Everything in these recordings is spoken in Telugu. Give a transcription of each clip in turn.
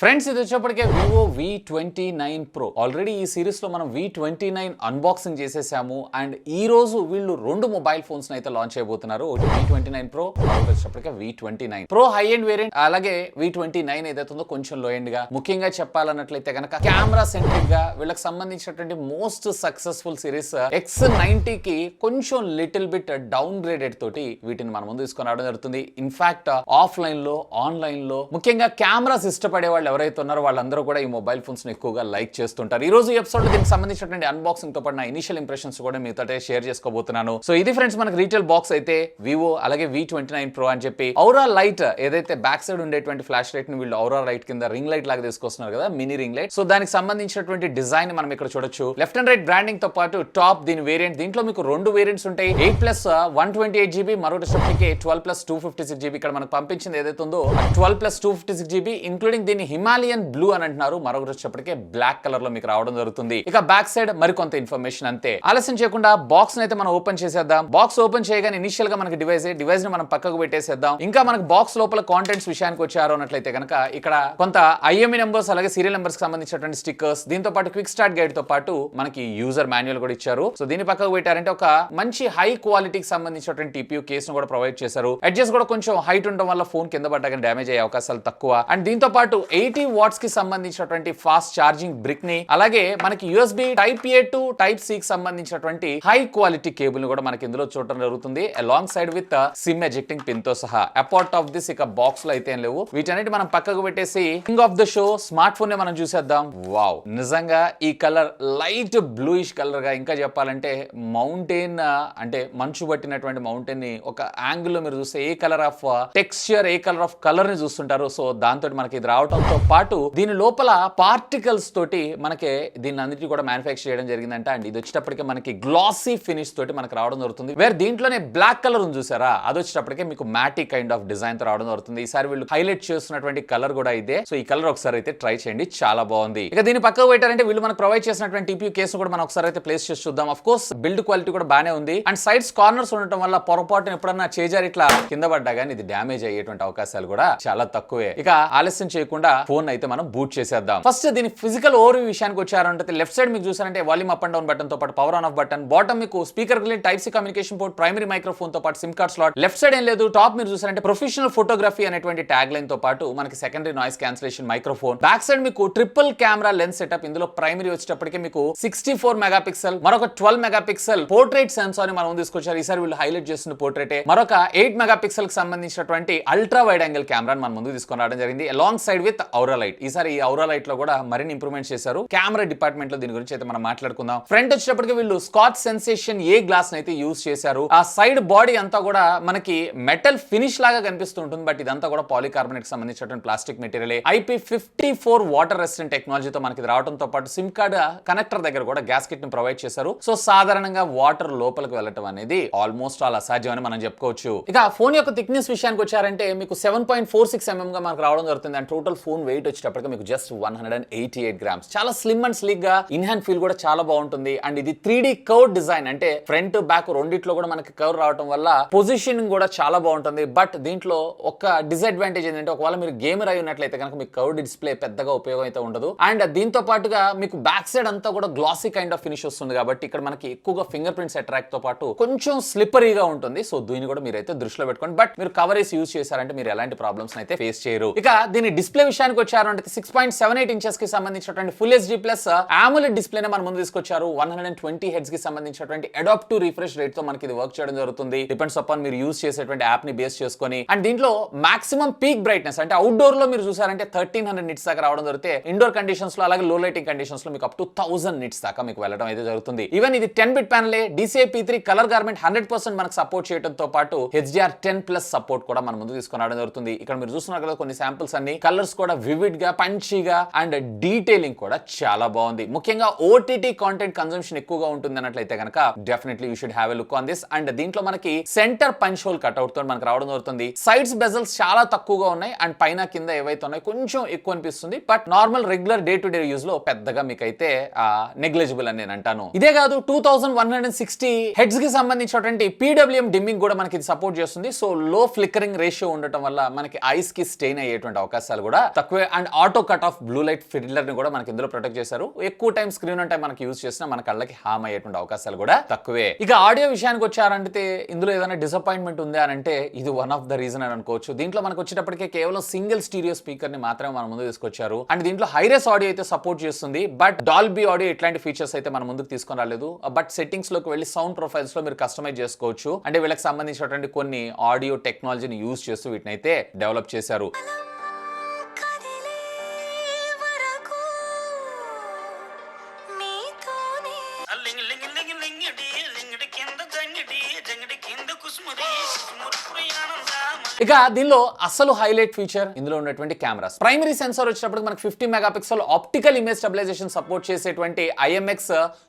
ఫ్రెండ్స్ ఇది వచ్చేప్పటికే వివో V29 Pro ఆల్రెడీ ఈ సిరీస్ లో మనం V29 అన్బాక్సింగ్ చేసేసాము అండ్ ఈ రోజు వీళ్ళు రెండు మొబైల్ ఫోన్స్ అయితే లాంచ్ చేయబోతున్నారు. ఒకటి V29 Pro, వచ్చేప్పటికే V29 Pro high end variant, అలాగే V29 ఏదైతే ఉందో కొంచెం లో ఎండ్ గా. ముఖ్యంగా చెప్పాలన్నట్లయితే కనుక కెమెరా సెంట్రిక్ గా వీళ్ళకి సంబంధించినటువంటి మోస్ట్ సక్సెస్ఫుల్ సిరీస్ X90 కి కొంచెం లిటిల్ బిట్ డౌన్ గ్రేడెడ్ తోటి వీటిని మన ముందు తీసుకొని రావడం జరుగుతుంది. ఇన్ఫాక్ట్ ఆఫ్లైన్ లో ఆన్లైన్ లో ముఖ్యంగా కెమెరాస్ ఇష్టపడే వాళ్ళు ఎవరైతే ఉన్నారో వాళ్ళందరూ కూడా ఈ మొబైల్ ఫోన్స్ ని ఎక్కువగా లైక్ చేస్తుంటారు. ఈ రోజు ఎపిసోడ్ లో దీనికి సంబంధించినటువంటి అన్బాక్సింగ్ తో పాటు నా ఇనిషియల్ ఇంప్రెషన్స్ కూడా మీతో షేర్ చేసుకోబోతున్నాను. సో ఇది ఫ్రెండ్స్ మనకి రీటైల్ బాక్స్ అయితే వివో అలాగే V29 Pro అని చెప్పి ఔరా లైట్ ఏదైతే బ్యాక్ సైడ్ ఉండేటువంటి ఫ్లాష్ లైట్ ని వీళ్ళు ఔరా లైట్ కింద రింగ్ లైట్ లాగా తీసుకొస్తున్నారు కదా, మినీ రింగ్ లైట్. సో దానికి సంబంధించినటువంటి డిజైన్ మనం ఇక్కడ చూడొచ్చు. లెఫ్ట్ అండ్ రైట్ బ్రాండింగ్ తో పాటు టాప్ దీని వేరియంట్, దీంట్లో మీకు రెండు వేరియంట్స్ ఉంటాయి. 8+128GB, మరొకటి 12+256GB. ఇక్కడ మనకు పంపించింది ఏదైతే ఉందో 12+256GB ఇంక్లూడింగ్ దీని హిమాలయన్ బ్లూ అని అంటున్నారు. మరొకటి వచ్చేప్పటికే బ్లాక్ కలర్ లో మీకు రావడం జరుగుతుంది. ఇక బ్యాక్ సైడ్ మరికొంత ఇన్ఫర్మేషన్ అంతే. ఆలస్యం చేయకుండా బాక్స్ అయితే మనం ఓపెన్ చేసేద్దాం. బాక్స్ ఓపెన్ చేయగానే ఇనిషియల్ గా మనకి డివైస్ ని మనం పక్కకు పెట్టేసేద్దాం. ఇంకా మనకి బాక్స్ లోపల కాంటెంట్స్ విషయానికి వచ్చారు అన్నట్లయితే కనుక ఇక్కడ కొంత IME నెంబర్స్ అలాగే సీరియల్ నెంబర్స్ కి సంబంధించినటువంటి స్టిక్కర్స్, దీంతో పాటు క్విక్ స్టార్ట్ గైడ్ తో పాటు మనకి యూజర్ మాన్యువల్ కూడా ఇచ్చారు. సో దీని పక్కకు పెట్టారంటే ఒక మంచి హై క్వాలిటీకి సంబంధించినటువంటి TPU కేస్ ను కూడా ప్రొవైడ్ చేశారు. ఎడ్జెస్ కూడా కొంచెం హైట్ ఉండడం వల్ల ఫోన్ కింద పడ్డా డ్యామేజ్ అయ్యే అవకాశాలు తక్కువ. అండ్ దీంతో పాటు 80 వాట్స్ కి సంబంధించినటువంటి ఫాస్ట్ ఛార్జింగ్ బ్రిక్ ని, అలాగే మనకి USB Type-A to Type-C కి సంబంధించినటువంటి హై క్వాలిటీ కేబుల్ ని కూడా మనకి ఇందులో చూడడం జరుగుతుంది. Along side with SIM ejecting pin తో సహా. అపార్ట్ ఆఫ్ దిస్ ఇక బాక్స్ లో అయితే ఏం లేవు. వీటన్నిటి మనం పక్కకు పెట్టేసి king of the show smart phone ని మనం చూసేద్దాం. వావ్, నిజంగా ఈ కలర్ లైట్ బ్లూయిష్ కలర్ గా, ఇంకా చెప్పాలంటే మౌంటైన్ అంటే మంచు పట్టినటువంటి మౌంటైన్ ని ఒక యాంగిల్ లో మీరు చూస్తే ఏ కలర్ ఆఫ్ టెక్స్చర్, ఏ కలర్ ఆఫ్ కలర్ ని చూస్తుంటారు. సో దాంతో మనకి ఇది రావడంతో పాటు దీని లోపల పార్టికల్స్ తోటి మనకి దీన్ని అన్నిటి కూడా మ్యానుఫ్యాక్చర్ చేయడం జరిగిందంట. అండ్ ఇది వచ్చేటప్పటికే మనకి గ్లాసీ ఫినిష్ తోటి మనకి రావడం జరుగుతుంది. వేరే దీంట్లోనే బ్లాక్ కలర్ ఉంది చూసారా, అది వచ్చేటప్పటికే మీకు మ్యాటీ కైండ్ ఆఫ్ డిజైన్ తో రావడం జరుగుతుంది. ఈసారి వీళ్ళు హైలైట్ చేస్తున్నటువంటి కలర్ కూడా ఇదే. సో ఈ కలర్ ఒకసారి అయితే ట్రై చేయండి, చాలా బాగుంది. ఇక దీని పక్కకు పెట్టారంటే వీళ్ళు మనకు ప్రొవైడ్ చేసినటువంటి TPU కేసు కూడా మనం ఒకసారి అయితే ప్లేస్ చేసి చూద్దాం. ఆఫ్ కోర్స్ బిల్డ్ క్వాలిటీ కూడా బానే ఉంది. అండ్ సైడ్స్ కార్నర్స్ ఉండటం వల్ల పొరపాటున ఎప్పుడన్నా చేజారి ఇట్లా కింద పడ్డా కానీ ఇది డ్యామేజ్ అయ్యేటువంటి అవకాశాలు కూడా చాలా తక్కువే. ఇక ఆలస్యం చేయకుండా ఫోన్ అయితే మనం బూట్ చేసేద్దాం. ఫస్ట్ దీని ఫిజికల్ ఓవర్ విషయానికి వచ్చారంటే లెఫ్ట్ సైడ్ మీకు చూసారంటే volume up and down button తో పాటు power on off button, bottom మీకు speaker Type-C communication port, primary microphone తో పాటు SIM card slot. Left side ఏం లేదు. టాప్ మీరు చూసారంటే ప్రొఫెషనల్ ఫోటోగ్రఫీ అనేటువంటి ట్యాగ్ లైన్ తో పాటు మనకి secondary noise cancellation microphone. Back side మీకు ట్రిపుల్ కెమెరా లెన్స్ సెటప్. ఇందులో ప్రైమరీ వచ్చేటప్పటికి మీకు 64 మెగాపిక్సెల్, మరొక 12 మెగాపిక్సెల్ పోర్ట్రేట్ సెన్సార్ ని మనం తీసుకొచ్చారు. ఈసారి వీళ్ళు హైలైట్ చేస్తున్న పోర్ట్రేటే. మరొక 8 మెగాపిక్సెల్ కి సంబంధించినటువంటి అల్ట్రా వైడ్ యాంగిల్ కెమెరా మన ముందు తీసుకొని రావడం జరిగింది. Alongside with aura light. ఈసారి ఈ ఔరా లైట్ లో కూడా మరిన్ని ఇంప్రూవ్మెంట్ చేశారు. కెమెరా డిపార్ట్మెంట్ లో దీని గురించి అయితే మనం మాట్లాడుకుందాం. ఫ్రంట్ వచ్చేటప్పటికి వీళ్ళు స్కాచ్ సెన్సేషన్ ఏ గ్లాస్ అయితే యూజ్ చేశారు. ఆ సైడ్ బాడీ అంతా కూడా మనకి మెటల్ ఫినిష్ లాగా కనిపిస్తుంటుంది, బట్ ఇదంతా కూడా పాలికార్బోనేట్ కి సంబంధించినటువంటి plastic material. IP54 water resistant టెక్నాలజీతో మనకి రావడంతో పాటు సిమ్ కార్డ్ కనెక్టర్ దగ్గర కూడా గ్యాస్కెట్ ని ప్రొవైడ్ చేశారు. సో సాధారణంగా వాటర్ లోపలికి వెళ్ళటం అనేది ఆల్మోస్ట్ ఆల్ అసాధ్యం అని మనం చెప్పుకోవచ్చు. ఇక ఫోన్ యొక్క థిక్నెస్ విషయానికి వచ్చారంటే మీకు 7.46 mm గా మనకు రావడం జరుగుతుంది. అండ్ టోటల్ ఫోన్ వెయిట్ వచ్చేటప్పటికి మీకు జస్ట్ 188 grams. చాలా స్లిమ్ అండ్ స్లీక్ గా, ఇన్ హ్యాండ్ ఫీల్ కూడా చాలా బాగుంటుంది. అండ్ ఇది 3D కర్వ్ డిజైన్, అంటే ఫ్రంట్ బ్యాక్ రెండిట్లో కూడా మనకి కర్వ్ రావడం వల్ల పొజిషనింగ్ కూడా చాలా బాగుంటుంది. బట్ దీంట్లో ఒక డిసడ్వాంటేజ్ ఏంటంటే ఒకవేళ మీరు గేమర్ అయి ఉన్నట్లయితే కనుక మీకు కర్వ్డ్ డిస్ప్లే పెద్దగా ఉపయోగం అయితే ఉండదు. అండ్ దీంతో పాటుగా మీకు బ్యాక్ సైడ్ అంతా కూడా గ్లాసీ కైండ్ ఆఫ్ ఫినిష్ వస్తుంది కాబట్టి ఇక్కడ మనకి ఎక్కువగా ఫింగర్ ప్రింట్స్ అట్రాక్ట్ తో పాటు కొంచెం స్లిప్పరీగా ఉంటుంది. సో దీన్ని కూడా మీరైతే దృష్టిలో పెట్టుకోండి. బట్ మీరు కవరేజ్ యూజ్ చేశారంటే మీరు ఎలాంటి ప్రాబ్లమ్స్ అయితే ఫేస్ చేయరు. ఇక దీని డిస్ప్లే విషయానికి వచ్చారు అంటే 6.78 ఇంచెస్ కి సంబంధించినటువంటి full HD plus AMOLED display ని మన ముందు తీసుకొచ్చారు. 120 Hz కి సంబంధించినటువంటి అడాప్టివ్ రిఫ్రెష్ రేట్ తో మనకి ఇది వర్క్ చేయడం జరుగుతుంది. డిపెండ్స్ అపాన్ మీరు యూజ్ చేసేటువంటి యాప్ ని బేస్ చేసుకొని. అండ్ దీంట్లో మాక్సిమం పీక్ బ్రైట్నెస్ అంటే అవుట్డోర్ లో మీరు చూసారంటే 1300 nits దాకా రావడం జరిగితే, ఇండోర్ కండిషన్స్ లో అలాగే లో లైటింగ్ కండిషన్స్ లో మీకు అప్ టు 1000 nits దాకా మీకు వెళ్ళడం అయితే జరుగుతుంది. ఈవెన్ ఇది 10-bit panel, DCI-P3 colour garment 100% మనకు సపోర్ట్ చేయడంతో పాటు HDR10+ సపోర్ట్ కూడా మన ముందు తీసుకొని రావడం జరుగుతుంది. ఇక్కడ మీరు చూస్తున్నారు కదా కొన్ని శాంపిల్స్ అన్ని, కలర్స్ కూడా వివిడ్ గా, పంచీగా అండ్ డీటెయిలింగ్ కూడా చాలా బాగుంది. ముఖ్యంగా OTT కాంటెంట్ కన్సంప్షన్ ఎక్కువగా ఉంటుంది అన్నట్లయితే కనుక definitely you should have a look on this. And దీంట్లో మనకి సెంటర్ పంచ్ హోల్ కట్అవుట్ తో మనకు రావడం జరుగుతుంది. సైడ్స్ బెజల్స్ చాలా తక్కువగా ఉన్నాయి అండ్ పైన కింద ఏవైతే ఉన్నాయి కొంచెం ఎక్కువ అనిపిస్తుంది. But normal regular day to day use లో పెద్దగా మీకైతే నెగ్లిజిబుల్ అని నేను అంటాను. ఇదే కాదు 2160 హెడ్స్ కి సంబంధించినటువంటి PWM డిమ్మింగ్ కూడా మనకి సపోర్ట్ చేస్తుంది. సో లో ఫ్లిక్కరింగ్ రేషియో ఉండటం వల్ల మనకి ఐస్ కి స్టెయిన్ అయ్యేటువంటి అవకాశాలు కూడా తక్కువ తక్కువే. And auto cut off blue light filter ని కూడా మనకి ఇందులో ప్రొటెక్ట్ చేశారు. ఎక్కువ టైం స్క్రీన్ అంటే మనకి యూజ్ చేసినా మన కళ్ళకి హామ్ అయ్యేటువంటి అవకాశాలు కూడా తక్కువే. ఇక ఆడియో విషయానికి వచ్చారంటే ఇందులో ఏదైనా డిసప్పాయింట్మెంట్ ఉంది అని అంటే ఇది వన్ ఆఫ్ ద రీజన్ అని అనుకోవచ్చు. దీంట్లో మనకు వచ్చేటప్పటికే కేవలం సింగిల్ స్టీరియో స్పీకర్ ని మాత్రమే మన ముందు తీసుకొచ్చారు. అండ్ దీంట్లో హైరేస్ ఆడియో అయితే సపోర్ట్ చేస్తుంది, బట్ డాల్బీ ఆడియో ఇట్లాంటి ఫీచర్స్ అయితే మన ముందుకు తీసుకొని రాలేదు. బట్ సెట్టింగ్స్ లోకి వెళ్ళి సౌండ్ ప్రొఫైల్స్ లో మీరు కస్టమైజ్ చేసుకోవచ్చు. అంటే వీళ్ళకి సంబంధించినటువంటి కొన్ని ఆడియో టెక్నాలజీని యూజ్ చేస్తూ వీటిని అయితే డెవలప్ చేశారు. ఇక దీనిలో అసలు హైలైట్ ఫీచర్ ఇందులో ఉన్నటువంటి కెమెరాస్. ప్రైమరీ సెన్సార్ వచ్చినప్పుడు మనకి 50 megapixel optical image stabilization support చేసేటువంటి IMX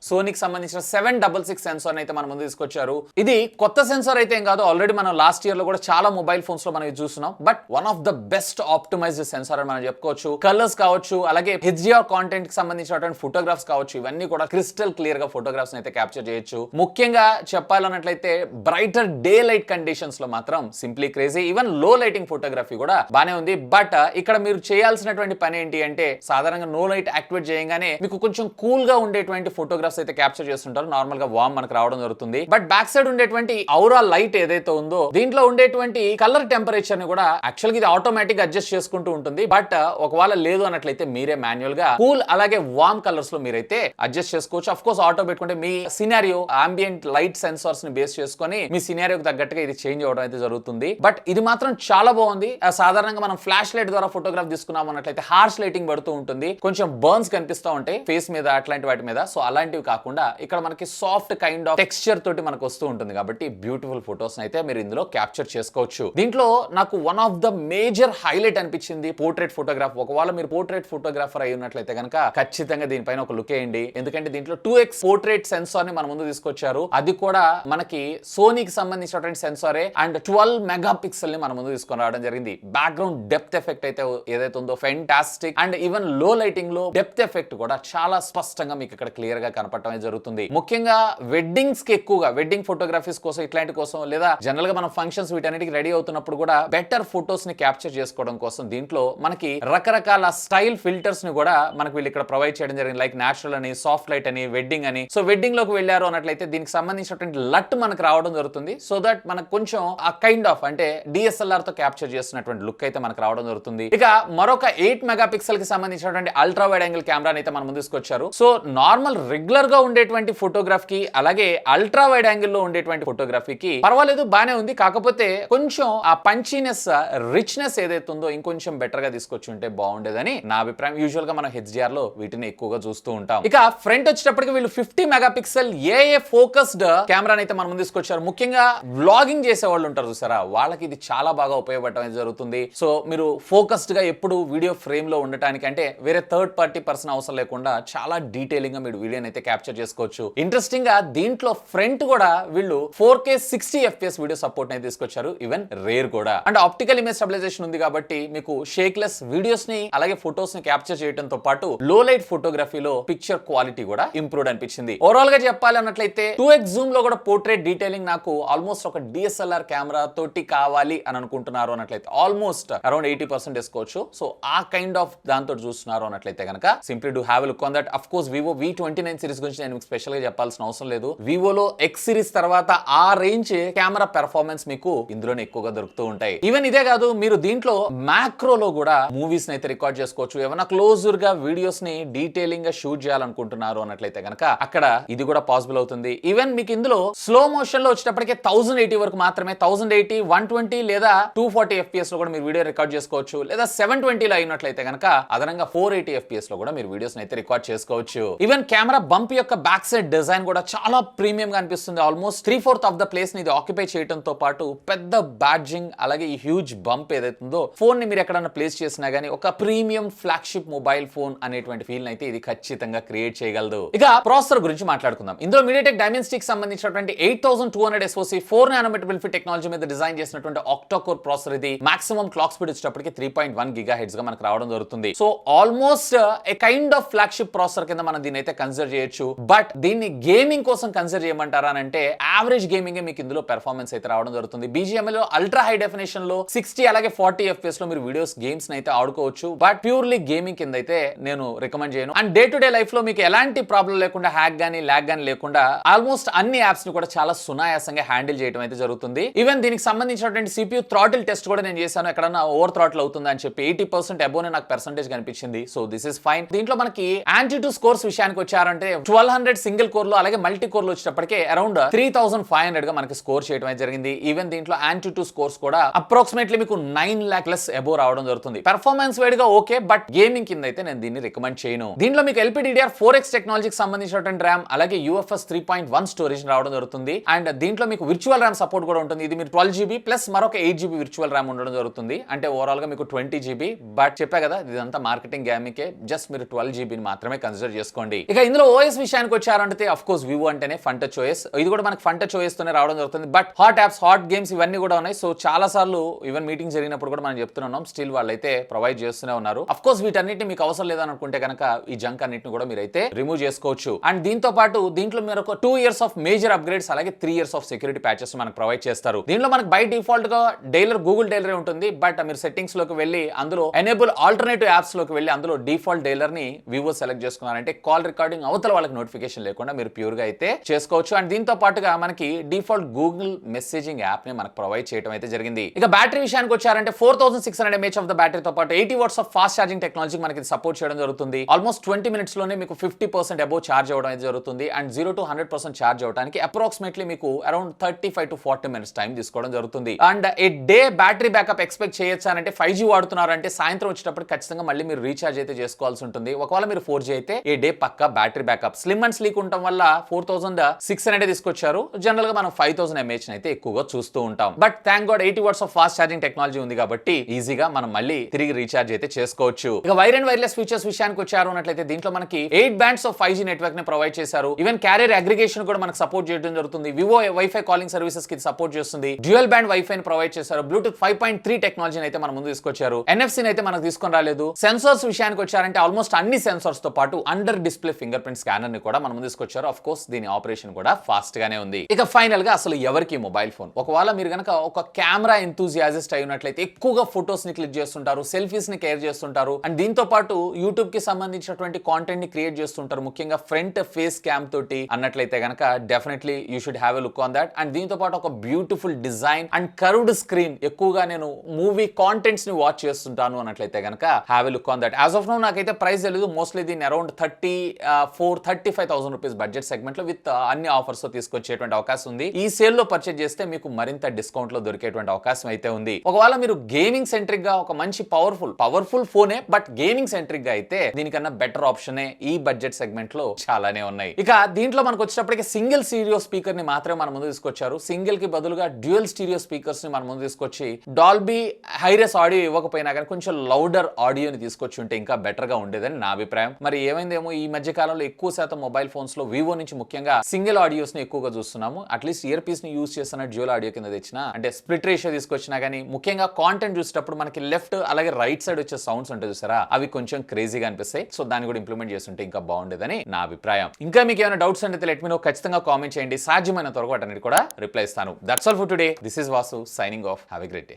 సోనీకి సంబంధించిన 766 సెన్సార్ అయితే మన ముందు తీసుకొచ్చారు. ఇది కొత్త సెన్సార్ అయితే ఏం కాదు, ఆల్రెడీ మనం లాస్ట్ ఇయర్ లో కూడా చాలా మొబైల్ ఫోన్స్ లో మనం చూస్తున్నాం. But one of the best optimized sensor అని మనం చెప్పుకోవచ్చు. కలర్స్ కావచ్చు, అలాగే HDR కాంటెంట్ కి సంబంధించినటువంటి ఫోటోగ్రాఫ్స్ కావచ్చు, ఇవన్నీ కూడా క్రిస్టల్ క్లియర్ గా ఫోటోగ్రాఫ్స్ అయితే క్యాప్చర్ చేయొచ్చు. ముఖ్యంగా చెప్పాలన్నట్లయితే బ్రైటర్ డే లైట్ కండిషన్స్ లో మాత్రం సింప్లీ క్రేజీ. ఈవెన్ లో లైటింగ్ ఫోటోగ్రఫీ కూడా బానే ఉంది. బట్ ఇక్కడ మీరు చేయాల్సినటువంటి పని ఏంటి అంటే సాధారణంగా నో లైట్ యాక్టివేట్ చేయగానే మీకు కొంచెం కూల్ గా ఉండేటువంటి ఫోటోగ్రాఫ్స్ అయితే క్యాప్చర్ చేస్తుంటారు. నార్మల్ గా వామ్ మనకు రావడం జరుగుతుంది. బట్ బ్యాక్ సైడ్ ఉండేటువంటి ఔరా లైట్ ఏదైతే ఉందో దీంట్లో ఉండేటువంటి కలర్ టెంపరేచర్ ని కూడా యాక్చువల్ గా ఇది ఆటోమేటిక్ అడ్జస్ట్ చేసుకుంటూ ఉంటుంది. బట్ ఒకవేళ లేదు అన్నట్లయితే మీరే మాన్యువల్ గా కూల్ అలాగే వామ్ కలర్స్ లో మీరైతే అడ్జస్ట్ చేసుకోవచ్చు. అఫ్ కోర్స్ ఆటో పెట్టుకుంటే మీ సినారియో ఆంబియంట్ లైట్ సెన్సార్స్ ని బేస్ చేసుకొని మీ సినారియోకి తగ్గట్టుగా ఇది చేంజ్ అవడం అయితే జరుగుతుంది. బట్ ఇది మాత్రం చాలా బాగుంది. సాధారణంగా మనం ఫ్లాష్ లైట్ ద్వారా ఫోటోగ్రాఫ్ తీసుకున్నాం అన్నట్లయితే హార్ష్ లైటింగ్ పడుతూ ఉంటుంది, కొంచెం బర్న్స్ కనిపిస్తూ ఉంటాయి ఫేస్ మీద అట్లాంటి వాటి మీద. సో అలాంటివి కాకుండా ఇక్కడ మనకి సాఫ్ట్ కైండ్ ఆఫ్ టెక్స్చర్ తోటి మనకు వస్తూ ఉంటుంది కాబట్టి బ్యూటిఫుల్ ఫోటోస్ అయితే మీరు ఇందులో క్యాప్చర్ చేసుకోవచ్చు. దీంట్లో నాకు one of the major highlight అనిపించింది పోర్ట్రేట్ ఫోటోగ్రాఫ్. ఒకవేళ మీరు పోర్ట్రేట్ ఫోటోగ్రాఫర్ అయి ఉన్నట్లయితే కనుక ఖచ్చితంగా దీనిపైన ఒక లుక్ వేయండి. ఎందుకంటే దీంట్లో 2x పోర్ట్రేట్ సెన్సార్ ని మన ముందు తీసుకొచ్చారు. అది కూడా మనకి సోనీకి సంబంధించినటువంటి సెన్సారే. అండ్ 12 మెగాపిక్సెల్ ని మన ముందు తీసుకొని రావడం జరిగింది. బ్యాక్గ్రౌండ్ డెప్త్ ఎఫెక్ట్ అయితే ఏదైతే ఉందో ఫెంటాస్టిక్. అండ్ ఈవెన్ లో లైటింగ్ లో డెప్త్ ఎఫెక్ట్ కూడా చాలా స్పష్టంగా మీకు ఇక్కడ క్లియర్ గా కనపడటం జరుగుతుంది. ముఖ్యంగా వెడ్డింగ్స్ కి ఎక్కువగా వెడ్డింగ్ ఫోటోగ్రఫీస్ కోసం ఇట్లాంటి కోసం లేదా జనరల్ గా మనం ఫంక్షన్స్ వీటన్నిటికి రెడీ అవుతున్నప్పుడు కూడా బెటర్ ఫోటోస్ ని క్యాప్చర్ చేసుకోవడం కోసం దీంట్లో మనకి రకరకాల స్టైల్ ఫిల్టర్స్ ని కూడా మనకి వీళ్ళు ఇక్కడ ప్రొవైడ్ చేయడం జరిగింది. లైక్ నేచురల్ అని, సాఫ్ట్ లైట్ అని, వెడ్డింగ్ అని. సో వెడ్డింగ్ లోకి వెళ్ళారు అన్నట్లయితే దీనికి సంబంధించినటువంటి లట్ మనకు రావడం జరుగుతుంది. సో దట్ మనకు కొంచెం ఆ కైండ్ ఆఫ్ అంటే DSLR తో క్యాప్చర్ చేస్తున్నటువంటి లుక్ అయితే మనకు రావడం జరుగుతుంది. ఇక మరొక 8 మెగాపిక్సెల్ కి సంబంధించినటువంటి అల్ట్రా వైడ్ యాంగిల్ కెమెరా అయితే మనం ముందు తీసుకొచ్చారు. సో నార్మల్ రెగ్యులర్ గా ఉండేటువంటి ఫోటోగ్రాఫ్ కి అలాగే అల్ట్రా వైడ్ యాంగిల్ లో ఉండేటువంటి ఫోటోగ్రఫీకి పర్వాలేదు, బానే ఉంది. కాకపోతే కొంచెం ఆ పంచీనెస్, రిచ్నెస్ ఏదైతే ఉందో ఇంకొంచెం బెటర్ గా తీసుకొచ్చి ఉంటే బాగుండేదని నా అభిప్రాయం. యూజువల్ గా మనం HDR లో వీటిని ఎక్కువగా చూస్తూ ఉంటాం. ఇక ఫ్రంట్ వచ్చేటప్పటికి వీళ్ళు 50 మెగాపిక్సెల్ AA ఫోకస్డ్ కెమెరాని అయితే మనం ముందు తీసుకొచ్చారు. ముఖ్యంగా వ్లాగింగ్ చేసే వాళ్ళు ఉంటారు చూసారా, వాళ్ళకి ఇది చాలా బాగా ఉపయోగపడటం జరుగుతుంది. సో మీరు ఫోకస్డ్ గా ఎప్పుడు వీడియో ఫ్రేమ్ లో ఉండటానికి అంటే వేరే థర్డ్ పార్టీ పర్సన్ అవసరం లేకుండా చాలా డీటెయిలింగ్ గా మీరు వీడియోని అయితే క్యాప్చర్ చేసుకోవచ్చు. ఇంట్రెస్టింగ్ గా దీంట్లో ఫ్రంట్ కూడా వీళ్ళు 4K 60 FPS వీడియో సపోర్ట్ అయితే తీసుకొచ్చారు. ఈవెన్ రేర్ కూడా. అండ్ ఆప్టికల్ ఇమేజ్ స్టెబిలైజేషన్ ఉంది కాబట్టి మీకు షేక్లెస్ వీడియోస్ ని అలాగే ఫోటోస్ ని క్యాప్చర్ చేయడంతో పాటు లో లైట్ ఫోటోగ్రఫీలో పిక్చర్ క్వాలిటీ కూడా ఇంప్రూవ్ అనిపించింది. ఓవరాల్ గా చెప్పాలి అన్నట్లయితే 2x జూమ్ లో కూడా పోర్ట్రేట్ డీటెయిలింగ్ నాకు ఆల్మోస్ట్ ఒక DSLR కెమెరా తోటి కావాలి అని అనుకుంటున్నారు అన్నట్లయితే ఆల్మోస్ట్ అరౌండ్ 80% వేసుకోవచ్చు. సో ఆ కైండ్ ఆఫ్ దాంతో చూస్తున్నారు అన్నట్లయితే కనుక simply do have a look on that. Of course Vivo V29 series గురించి నేను స్పెషల్ గా చెప్పాల్సిన అవసరం లేదు. వివోలో X సిరీస్ తర్వాత ఆ రేంజ్ కెమెరా పెర్ఫార్మెన్స్ మీకు ఇందులోనే ఎక్కువగా దొరుకుతూ ఉంటాయి. ఈవెన్ ఇదే కాదు, మీరు దీంట్లో మ్యాక్రోలో కూడా మూవీస్ అయితే రికార్డ్ చేసుకోవచ్చు. ఏమైనా క్లోజర్ గా వీడియోస్ ని డీటెయిలింగ్ గా షూట్ చేయాలనుకుంటున్నారు అన్నట్లయితే కనుక అక్కడ ఇది కూడా పాసిబుల్ అవుతుంది. ఈవెన్ మీకు ఇందులో స్లో మోషన్ లో వచ్చేటప్పటికే 1080 వరకు మాత్రమే 1080, 120 లేదా 240 FPS లో కూడా మీరు వీడియో రికార్డ్ చేసుకోవచ్చు. లేదా 720 లో అయినట్లయితే కనుక అదనంగా 480 FPS లో కూడా మీరు వీడియోస్ అయితే రికార్డ్ చేసుకోవచ్చు. ఈవెన్ కెమెరా బంప్ యొక్క బ్యాక్ సైడ్ డిజైన్ కూడా చాలా ప్రీమియం గా అనిపిస్తుంది. ఆల్మోస్ట్ 3/4 ఆఫ్ ద ప్లేస్ ని ఇది ఆక్యుపై చేయడంతో పాటు పెద్ద బ్యాడ్జింగ్ అలాగే ఈ హ్యూజ్ బంప్ ఏదైతుందో ఫోన్ ని మీరు ఎక్కడన్నా ప్లేస్ చేసినా గానీ ఒక ప్రీమియం ఫ్లాగ్షిప్ మొబైల్ ఫోన్ అనేటువంటి ఫీల్ అయితే ఇది ఖచ్చితంగా క్రియేట్ చేయగలదు. ఇక ప్రాసెసర్ గురించి మాట్లాడుకుందాం. ఇందులో మీడియాటెక్ డైమెన్సిటీకి సంబంధించినటువంటి 8200 SoC 4 నానోమీటర్ బిల్ఫీ టెక్నాలజీ మీద డిజైన్ చేసినటువంటి ఆక్టా కోర్ ప్రాసెసర్ ఇది. మాక్సిమం క్లాక్ స్పీడ్ వచ్చేటప్పటికి 3.1 GHz గా మనకు రావడం జరుగుతుంది. So almost A kind of flagship processor కింద మనం దీన్ని అయితే కన్సిడర్ చేయొచ్చు. బట్ దీన్ని గేమింగ్ కోసం కన్సిడర్ చేయమంటారా అంటే యావరేజ్ గేమింగ్ మీకు ఇందులో పెర్ఫార్మెన్స్ అయితే రావడం జరుగుతుంది. BGMI లో అల్ట్రా హై డెఫినేషన్ లో 60 అలాగే 40 FPS లో మీరు వీడియోస్ గేమ్స్ అయితే ఆడుకోవచ్చు. బట్ ప్యూర్లీ గేమింగ్ కింద అయితే నేను రికమెండ్ చేయను. And day to day life లో మీకు ఎలాంటి ప్రాబ్లం లేకుండా హ్యాక్ గానీ లాగ్ గానీ లేకుండా ఆల్మోస్ట్ అన్ని యాప్స్ ని కూడా చాలా సునాయాసంగా హ్యాండిల్ చేయడం అయితే జరుగుతుంది. ఈవెన్ దీనికి సంబంధించినటువంటి CPU థ్రాటిల్ టెస్ట్ కూడా నేను చేశాను. ఎక్కడన్నా ఓవర్ థ్రాటిల్ అవుతుందా అని చెప్పి 80% అబోనే నాకు పర్సెంటేజ్ కనిపించింది. So this is fine. దీంట్లో మనకి యాంటీ స్కోర్స్ విషయానికి వచ్చారంటే 1200 సింగిల్ కోర్ లో అలాగే మల్టీ కోర్ లో వచ్చేటప్పటికే అరౌండ్ 3500 గా మనకి స్కోర్ చేయడం అయితే జరిగింది. ఈవెన్ దీంట్లో యాంటీ స్కోర్స్ కూడా అప్రాక్సిమేట్లీ మీకు 9 lakh ప్లస్ అబో రావడం జరుగుతుంది. పెర్ఫార్మెన్స్ వేడిగా ఓకే, బట్ గేమింగ్ కింద అయితే నేను దీన్ని రికమెండ్ చేయను. దీంట్లో మీకు LPDDR4X టెక్నాలజీకి సంబంధించినటువంటి ర్యామ్ అలాగే UFS 3.1 స్టోరేజ్ రావడం జరుగుతుంది. అండ్ దీంట్లో మీకు విర్చువల్ ర్యామ్ సపోర్ట్ కూడా ఉంటుంది. ఇది మీరు 12GB ప్లస్ మరొక 8GB విర్చువల్ ర్యామ్ ఉండడం జరుగుతుంది. అంటే ఓవరాల్ గా మీకు 20GB. బట్ చెప్పా కదా ఇదంతా మార్కెటింగ్ గ్యామికే, జస్ట్ మీరు 12GB మాత్రమే కన్సిడర్ చేసుకోండి. ఇక ఇందులో OS విషయానికి వచ్చారంటే అఫ్ కోర్స్ వివో అంటేనే ఫన్ టచ్ OS. ఇది కూడా మనకి ఫన్ టచ్ OS తోనే రావడం జరుగుతుంది. But hot apps, hot games ఇవన్నీ కూడా ఉన్నాయి. సో చాలా సార్లు ఈవెన్ మీటింగ్ జరిగినప్పుడు కూడా మనం చెప్తున్నాం, స్టిల్ వాళ్ళైతే ప్రొవైడ్ చేస్తూనే ఉన్నారు. అఫ్ కోర్స్ వీటన్నిటిని మీకు అవసరం లేదని అనుకుంటే కనుక ఈ జంక్ అన్నిటిని కూడా మీరైతే రిమూవ్ చేసుకోవచ్చు. అండ్ దీంతో పాటు దీంట్లో మీరు ఒక 2 years ఆఫ్ మేజర్ అప్గ్రేడ్స్ అలాగే 3 years ఆఫ్ సెక్యూరిటీ ప్యాచెస్ మనకు ప్రొవైడ్ చేస్తారు. దీంట్లో మనకు బై డిఫాల్ట్ గా డైలర్ గూగుల్ డైలరే ఉంటుంది. బట్ మీరు సెట్టింగ్స్ లోకి వెళ్ళి అందులో ఎనేబుల్ ఆల్టర్నేటివ్ యాప్స్ లోకి వెళ్ళి అందులో డిఫాల్ట్ డైలర్ ని వివో సెలెక్ట్ చేసుకున్నారంటే కాల్ రికార్డింగ్ అవతల వాళ్ళకి నోటిఫికేషన్ లేకుండా మీరు ప్యూర్ గా అయితే చేసుకోవచ్చు. అండ్ దీంతో పాటుగా మనకి డిఫాల్ట్ గూగుల్ మెసేజింగ్ యాప్ ని మనకు ప్రొవైడ్ చేయడం అయితే జరిగింది. ఇక బ్యాటరీ విషయానికి వచ్చారంటే 4600 mAh ఆఫ్ ద బ్యాటరీ తో పాటు 80 watts of fast charging technology మనకి సపోర్ట్ చేయడం జరుగుతుంది. ఆల్మోస్ట్ 20 minutes లోనే మీకు 50% అబోవ్ ఛార్జ్ అవ్వడం అయితే జరుగుతుంది. అండ్ 0 to 100% ఛార్జ్ అవడానికి అప్రాక్సిమేట్లీ మీకు అరౌండ్ 35 to 40 minutes టైం తీసుకోవడం జరుగుతుంది. And A day battery backup expect చేయొచ్చు అంటే 5G వాడుతున్నారంటే సాయంత్రం వచ్చేటప్పుడు ఖచ్చితంగా మళ్ళీ మీరు రీఛార్జ్ అయితే చేసుకోవాల్సి ఉంటుంది. ఒకవేళ మీరు 4G అయితే ఏ డే పక్కా battery backup. Slim and sleek ఉండటం వల్ల 4600 తీసుకొచ్చారు. జనరల్ గా మనం 5000 mAh అయితే ఎక్కువగా చూస్తూ ఉంటాం. But thank God 80 watts of fast charging technology ఉంది కాబట్టి ఈజీగా మనం మళ్ళీ తిరిగి రీఛార్జ్ అయితే చేసుకోవచ్చు. ఇక వైర్ అండ్ వైర్లెస్ ఫీచర్స్ విషయానికి వచ్చారు అన్నట్లయితే దీంట్లో మనకి 8 bands ఆఫ్ 5G నెట్వర్క్ ని ప్రొవైడ్ చేశారు. ఈవెన్ క్యారియర్ అగ్రిగేషన్ కూడా మనకు సపోర్ట్ చేయడం జరుగుతుంది. వివో వైఫై కాలింగ్ సర్వీసెస్ కి సపోర్ట్ చేస్తుంది. డ్యూయల్ బ్యాండ్ వైఫై ని ప్రొవైడ్ చేశారు. బ్లూటూత్ 5.3 టెక్నాలజీని అయితే మన ముందు తీసుకొచ్చారు. NFC ని అయితే మనకు తీసుకొని రాలేదు. సెన్సార్స్ విషయానికి వచ్చారంటే ఆల్మోస్ట్ అన్ని సెన్సార్స్ తో పాటు under display finger print scanner ని కూడా మన ముందు తీసుకొచ్చారు. ఆఫ్ కోర్స్ దీని ఆపరేషన్ కూడా ఫాస్ట్ గానే ఉంది. ఇక ఫైనల్ గా అసలు ఎవరికి మొబైల్ ఫోన్? ఒకవేళ మీరు గనక ఒక కెమెరా ఎంతూజియాజిస్ట్ అయినట్లయితే ఎక్కువగా ఫొటోస్ ని క్లిక్ చేస్తుంటారు, సెల్ఫీస్ ని కేర్ చేస్తుంటారు. అండ్ దీంతో పాటు యూట్యూబ్ కి సంబంధించినటువంటి కాంటెంట్ ని క్రియేట్ చేస్తుంటారు, ముఖ్యంగా ఫ్రంట్ ఫేస్ క్యామ్ తోటి అన్నట్లయితే గనక definitely you should have a look on that. And దీంతో పాటు ఒక beautiful design and curved screen, ఎక్కువగా నేను మూవీ కాంటెంట్స్ ని వాచ్ చేస్తుంటాను అన్నట్లయితే గనక have a look on that. As of now నాకైతే ప్రైస్ తెలియదు. మోస్ట్లీ దీన్ని అరౌండ్ 34,000-35,000 రూపీస్ బడ్జెట్ సెగ్మెంట్ లో విత్ అన్ని ఆఫర్స్ తో తీసుకొచ్చేటువంటి అవకాశం ఉంది. ఈ సేల్ లో పర్చేజ్ చేస్తే మీకు మరింత డిస్కౌంట్ లో దొరికేటువంటి అవకాశం అయితే ఉంది. ఒకవేళ మీరు గేమింగ్ సెంట్రిక్ గా ఒక మంచి పవర్ఫుల్ ఫోనే బట్ గేమింగ్ సెంట్రిక్ గా అయితే దీనికన్నా బెటర్ ఆప్షనే ఈ బడ్జెట్ సెగ్మెంట్ లో చాలానే ఉన్నాయి. ఇక దీంట్లో మనకు వచ్చేటప్పటికి సింగిల్ స్టీరియో స్పీకర్ ని మాత్రమే మన ముందు తీసుకొచ్చారు. సింగిల్ కి బదులుగా డ్యూయల్ స్టీరియో స్పీకర్స్ ని మన ముందు తీసుకొచ్చి డాల్బీ హైరెస్ ఆడియో ఇవ్వకపోయినా కానీ కొంచెం లౌడర్ ఆడియోని తీసుకొచ్చి ఉంటే ఇంకా బెటర్ గా ఉండేదని నా అభిప్రాయం. మరి ఏమైందేమో ఈ మధ్య కాలంలో ఎక్కువ శాతం మొబైల్ ఫోన్స్ లో వివో నుంచి ముఖ్యంగా సింగిల్ ఆడియోస్ ని ఎక్కువగా చూస్తున్నాము. అట్లీస్ట్ ఇయర్ పీస్ ని యూజ్ చేస్తున్న డ్యూయల్ ఆడియో కింద తెచ్చినా అంటే స్ప్లిట్ రేషియో తీసుకొచ్చినా కానీ ముఖ్యంగా కాంటెంట్ చూసేటప్పుడు మనకి లెఫ్ట్ అలాగే రైట్ సైడ్ వచ్చే సౌండ్స్ ఉంటాయి చూసారా, అవి కొంచెం క్రేజీగా అనిపిస్తాయి. సో దాన్ని కూడా ఇంప్లిమెంట్ చేస్తుంటే ఇంకా బాగుండేదని నా అభిప్రాయం. ఇంకా మీకు ఏమైనా డౌట్స్ అంటే లెట్ మీ నో, ఖచ్చితంగా కామెంట్ చేయండి. సాధ్యమైన త్వరగా వాటన్నిటి కూడా రిప్లై ఇస్తాను. That's all for today. This is Vasu signing off. Have a great day.